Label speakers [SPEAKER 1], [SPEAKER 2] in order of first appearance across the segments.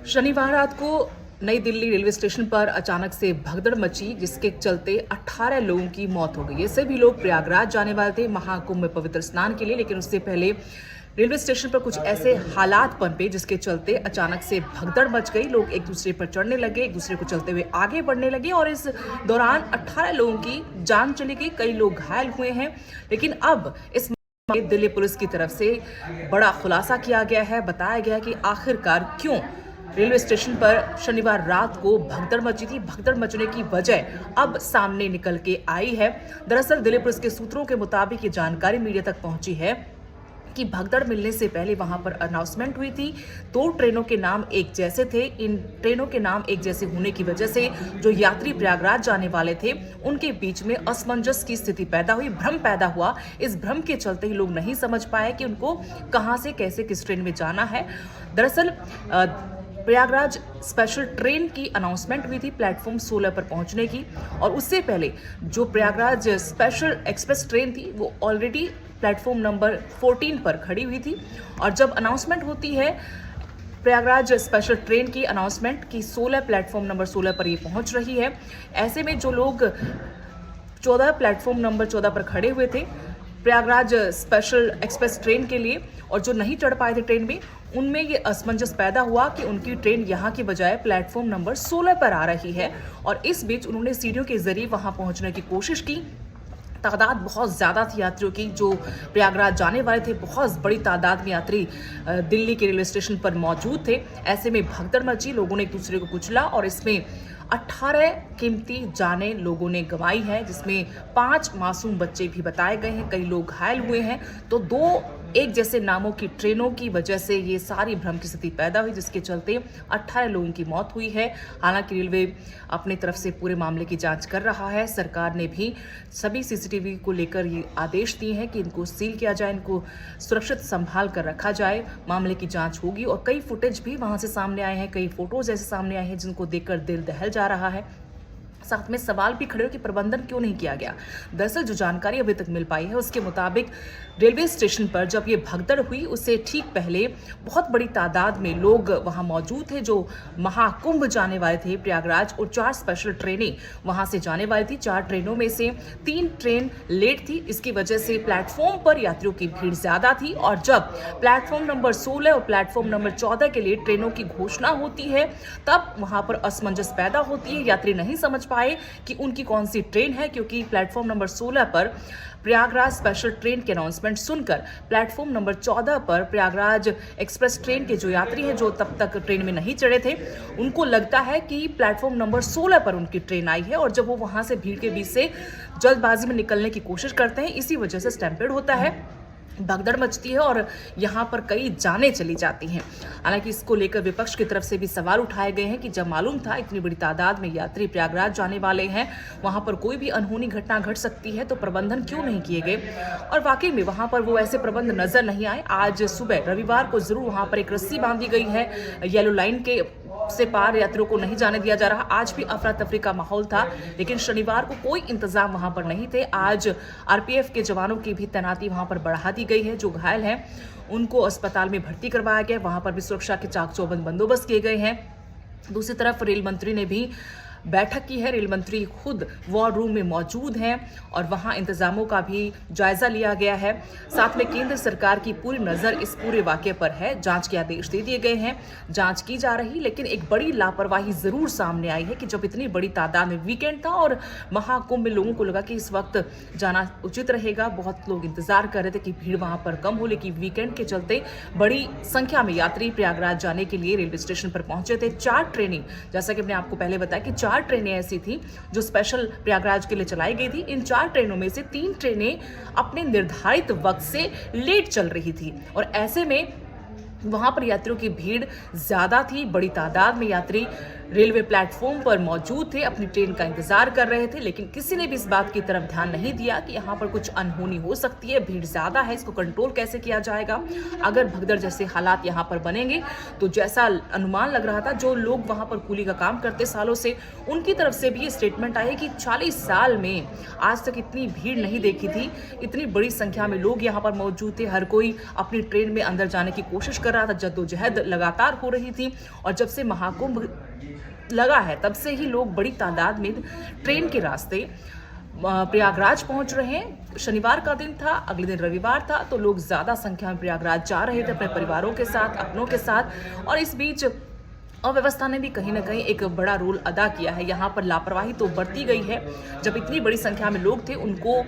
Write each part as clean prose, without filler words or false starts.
[SPEAKER 1] शनिवार रात को नई दिल्ली रेलवे स्टेशन पर अचानक से भगदड़ मची, जिसके चलते 18 लोगों की मौत हो गई। ये सभी लोग प्रयागराज जाने वाले थे महाकुंभ में पवित्र स्नान के लिए, लेकिन उससे पहले रेलवे स्टेशन पर कुछ ऐसे हालात पनपे जिसके चलते अचानक से भगदड़ मच गई। लोग एक दूसरे पर चढ़ने लगे, एक दूसरे को चलते हुए आगे बढ़ने लगे और इस दौरान 18 लोगों की जान चली गई, कई लोग घायल हुए हैं। लेकिन अब इस दिल्ली पुलिस की तरफ से बड़ा खुलासा किया गया है। बताया गया कि आखिरकार क्यों रेलवे स्टेशन पर शनिवार रात को भगदड़ मची थी। भगदड़ मचने की वजह अब सामने निकल के आई है। दरअसल दिल्ली पुलिस के सूत्रों के मुताबिक ये जानकारी मीडिया तक पहुंची है कि भगदड़ मिलने से पहले वहां पर अनाउंसमेंट हुई थी। 2 ट्रेनों के नाम एक जैसे थे। इन ट्रेनों के नाम एक जैसे होने की वजह से जो यात्री प्रयागराज जाने वाले थे उनके बीच में असमंजस की स्थिति पैदा हुई, भ्रम पैदा हुआ। इस भ्रम के चलते ही लोग नहीं समझ पाए कि उनको कहां से कैसे किस ट्रेन में जाना है। दरअसल प्रयागराज स्पेशल ट्रेन की अनाउंसमेंट हुई थी प्लेटफॉर्म 16 पर पहुंचने की, और उससे पहले जो प्रयागराज स्पेशल एक्सप्रेस ट्रेन थी वो ऑलरेडी प्लेटफॉर्म नंबर 14 पर खड़ी हुई थी। और जब अनाउंसमेंट होती है प्रयागराज स्पेशल ट्रेन की अनाउंसमेंट की 16 प्लेटफॉर्म नंबर 16 पर ये पहुंच रही है, ऐसे में जो लोग 14 प्लेटफॉर्म नंबर 14 पर खड़े हुए थे प्रयागराज स्पेशल एक्सप्रेस ट्रेन के लिए और जो नहीं चढ़ पाए थे ट्रेन में, उनमें ये असमंजस पैदा हुआ कि उनकी ट्रेन यहाँ की बजाय प्लेटफॉर्म नंबर 16 पर आ रही है। और इस बीच उन्होंने सीढ़ियों के जरिए वहां पहुंचने की कोशिश की। तादाद बहुत ज़्यादा थी यात्रियों की, जो प्रयागराज जाने वाले थे। बहुत बड़ी तादाद में यात्री दिल्ली के रेलवे स्टेशन पर मौजूद थे। ऐसे में भगदड़ मची, लोगों ने एक दूसरे को कुचला और इसमें 18 कीमती जानें लोगों ने गंवाई है, जिसमें 5 मासूम बच्चे भी बताए गए हैं। कई लोग घायल हुए हैं। तो 2 एक जैसे नामों की ट्रेनों की वजह से ये सारी भ्रम की स्थिति पैदा हुई, जिसके चलते 18 लोगों की मौत हुई है। हालांकि रेलवे अपनी तरफ से पूरे मामले की जांच कर रहा है। सरकार ने भी सभी सीसीटीवी को लेकर ये आदेश दिए हैं कि इनको सील किया जाए, इनको सुरक्षित संभाल कर रखा जाए। मामले की जांच होगी और कई फुटेज भी वहां से सामने आए हैं, कई फोटोज ऐसे सामने आए हैं जिनको देखकर दिल दहल जा रहा है। साथ में सवाल भी खड़े हो कि प्रबंधन क्यों नहीं किया गया। दरअसल जो जानकारी अभी तक मिल पाई है उसके मुताबिक रेलवे स्टेशन पर जब ये भगदड़ हुई उससे ठीक पहले बहुत बड़ी तादाद में लोग वहां मौजूद थे जो महाकुंभ जाने वाले थे प्रयागराज, और 4 स्पेशल ट्रेनें वहां से जाने वाली थी। 4 ट्रेनों में से 3 ट्रेन लेट थी। इसकी वजह से प्लेटफॉर्म पर यात्रियों की भीड़ ज्यादा थी और जब प्लेटफॉर्म नंबर 16 और प्लेटफॉर्म नंबर 14 के लिए ट्रेनों की घोषणा होती है तब वहां पर असमंजस पैदा होती है। यात्री नहीं समझ पाए कि उनकी कौन सी ट्रेन है, क्योंकि प्लेटफॉर्म नंबर 16 पर प्रयागराज स्पेशल ट्रेन की अनाउंसमेंट सुनकर प्लेटफॉर्म नंबर 14 पर प्रयागराज एक्सप्रेस ट्रेन के जो यात्री हैं जो तब तक ट्रेन में नहीं चढ़े थे, उनको लगता है कि प्लेटफॉर्म नंबर 16 पर उनकी ट्रेन आई है। और जब वो वहां से भीड़ के बीच से जल्दबाजी में निकलने की कोशिश करते हैं, इसी वजह से स्टैम्पेड होता है, भगदड़ मचती है और यहाँ पर कई जानें चली जाती हैं। हालांकि इसको लेकर विपक्ष की तरफ से भी सवाल उठाए गए हैं कि जब मालूम था इतनी बड़ी तादाद में यात्री प्रयागराज जाने वाले हैं, वहां पर कोई भी अनहोनी घटना घट सकती है, तो प्रबंधन क्यों नहीं किए गए। और वाकई में वहां पर वो ऐसे प्रबंध नजर नहीं आए। आज सुबह रविवार को जरूर वहां पर एक रस्सी बांधी गई है, येलो लाइन के से पार यात्रियों को नहीं जाने दिया जा रहा। आज भी अफरा तफरी का माहौल था, लेकिन शनिवार को कोई इंतजाम वहां पर नहीं थे। आज आरपीएफ के जवानों की भी तैनाती वहां पर बढ़ा दी गई है। जो घायल हैं उनको अस्पताल में भर्ती करवाया गया। वहां पर भी सुरक्षा के चाक चौबंद बंदोबस्त किए गए हैं। दूसरी तरफ रेल मंत्री ने भी बैठक की है। रेल मंत्री खुद वॉर रूम में मौजूद हैं और वहां इंतजामों का भी जायजा लिया गया है। साथ में केंद्र सरकार की पूरी नजर इस पूरे वाकये पर है। जांच के आदेश दे दिए गए हैं, जांच की जा रही। लेकिन एक बड़ी लापरवाही जरूर सामने आई है कि जब इतनी बड़ी तादाद में वीकेंड था और महाकुंभ में लोगों को लगा कि इस वक्त जाना उचित रहेगा। बहुत लोग इंतजार कर रहे थे कि भीड़ वहां पर कम हो, लेकिन वीकेंड के चलते बड़ी संख्या में यात्री प्रयागराज जाने के लिए रेलवे स्टेशन पर पहुंचे थे। 4 ट्रेनें, जैसा कि मैंने आपको पहले बताया कि 4 ट्रेनें ऐसी थी जो स्पेशल प्रयागराज के लिए चलाई गई थी। इन 4 ट्रेनों में से 3 ट्रेनें अपने निर्धारित वक्त से लेट चल रही थी और ऐसे में वहां पर यात्रियों की भीड़ ज्यादा थी। बड़ी तादाद में यात्री रेलवे प्लेटफॉर्म पर मौजूद थे, अपनी ट्रेन का इंतजार कर रहे थे, लेकिन किसी ने भी इस बात की तरफ ध्यान नहीं दिया कि यहाँ पर कुछ अनहोनी हो सकती है, भीड़ ज्यादा है, इसको कंट्रोल कैसे किया जाएगा। अगर भगदड़ जैसे हालात यहाँ पर बनेंगे तो जैसा अनुमान लग रहा था, जो लोग वहां पर कूली का काम करते सालों से, उनकी तरफ से भी ये स्टेटमेंट आई कि 40 साल में आज तक इतनी भीड़ नहीं देखी थी, इतनी बड़ी संख्या में लोग यहाँ पर मौजूद थे, हर कोई अपनी ट्रेन में अंदर जाने की कोशिश कर रहा था, जद्दोजहद लगातार हो रही थी। और जब से महाकुंभ लगा है तब से ही लोग बड़ी तादाद में ट्रेन के रास्ते प्रयागराज पहुंच रहे हैं। शनिवार का दिन था, अगले दिन रविवार था, तो लोग ज्यादा संख्या में प्रयागराज जा रहे थे अपने परिवारों के साथ, अपनों के साथ। और इस बीच अव्यवस्था ने भी कहीं ना कहीं एक बड़ा रोल अदा किया है। यहाँ पर लापरवाही तो बरती गई है। जब इतनी बड़ी संख्या में लोग थे, उनको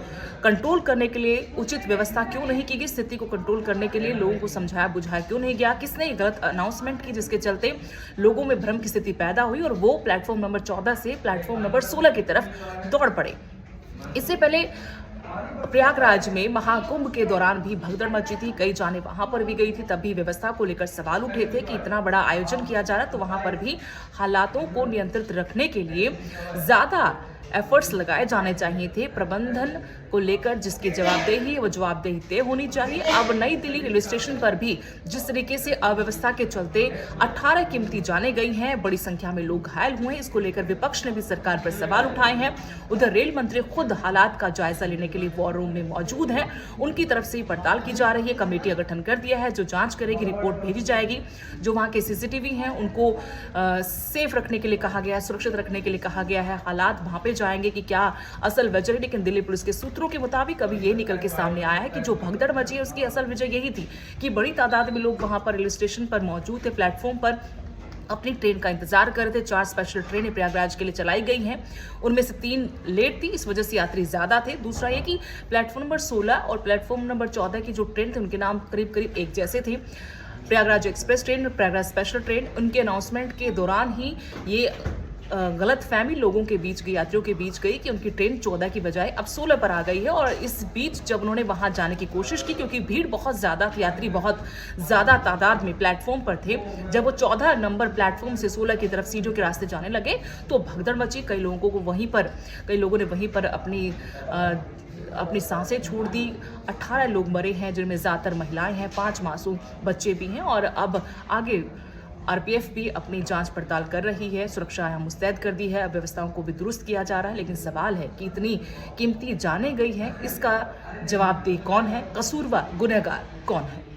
[SPEAKER 1] कंट्रोल करने के लिए उचित व्यवस्था क्यों नहीं की गई, स्थिति को कंट्रोल करने के लिए लोगों को समझाया बुझाया क्यों नहीं गया, किसने गलत अनाउंसमेंट की जिसके चलते लोगों में भ्रम की स्थिति पैदा हुई और वो प्लेटफॉर्म नंबर 14 से प्लेटफॉर्म नंबर 16 की तरफ दौड़ पड़े। इससे पहले प्रयागराज में महाकुंभ के दौरान भी भगदड़ मची थी, कई जाने वहां पर भी गई थी, तब भी व्यवस्था को लेकर सवाल उठे थे कि इतना बड़ा आयोजन किया जा रहा है तो वहां पर भी हालातों को नियंत्रित रखने के लिए ज्यादा एफर्ट्स लगाए जाने चाहिए थे। प्रबंधन को लेकर जिसकी जवाबदेही है वो जवाबदेही तय होनी चाहिए। अब नई दिल्ली रेलवे स्टेशन पर भी जिस तरीके से अव्यवस्था के चलते 18 कीमती जाने गई हैं, बड़ी संख्या में लोग घायल हुए, इसको लेकर विपक्ष ने भी सरकार पर सवाल उठाए हैं। उधर रेल मंत्री खुद हालात का जायजा लेने के लिए वॉर रूम में मौजूद है, उनकी तरफ से पड़ताल की जा रही है, कमेटी का गठन कर दिया है जो जांच करेगी, रिपोर्ट भेजी जाएगी। जो वहां के सीसीटीवी हैं उनको सेफ रखने के लिए कहा गया है, सुरक्षित रखने के लिए कहा गया है। हालात भांपे जाएंगे कि क्या असल वजह है, लेकिन दिल्ली पुलिस के सूत्रों के मुताबिक अभी ये निकल के सामने आया है कि जो भगदड़ मची है उसकी असल वजह यही थी कि बड़ी तादाद में लोग वहां पर रेलवे स्टेशन पर मौजूद थे, प्लेटफॉर्म पर अपनी ट्रेन का इंतजार कर रहे थे। 4 स्पेशल ट्रेनें प्रयागराज के लिए चलाई गई हैं, उनमें से 3 लेट थी, इस वजह से यात्री ज्यादा थे। दूसरा ये कि प्लेटफॉर्म नंबर 16 और प्लेटफॉर्म नंबर 14 की जो ट्रेन थे उनके नाम करीब करीब एक जैसे थे। Prayagraj express train, Prayagraj special train, उनके अनाउंसमेंट के दौरान ही ये गलत फहमी लोगों के बीच गई, यात्रियों के बीच गई कि उनकी ट्रेन 14 की बजाय अब 16 पर आ गई है। और इस बीच जब उन्होंने वहां जाने की कोशिश की, क्योंकि भीड़ बहुत ज्यादा थी, यात्री बहुत ज्यादा तादाद में प्लेटफॉर्म पर थे, जब वो 14 नंबर प्लेटफॉर्म से 16 की तरफ सीढ़ियों के रास्ते जाने लगे तो भगदड़ मची। कई लोगों ने वहीं पर अपनी सांसें छोड़ दी। 18 लोग मरे हैं, जिनमें ज्यादातर महिलाएं हैं, 5 मासूम बच्चे भी हैं। और अब आगे आरपीएफ भी अपनी जांच पड़ताल कर रही है, सुरक्षा यहाँ मुस्तैद कर दी है, व्यवस्थाओं को भी दुरुस्त किया जा रहा है। लेकिन सवाल है कि इतनी कीमती जाने गई हैं, इसका जवाबदेह कौन है, कसूरवार गुनहगार कौन है।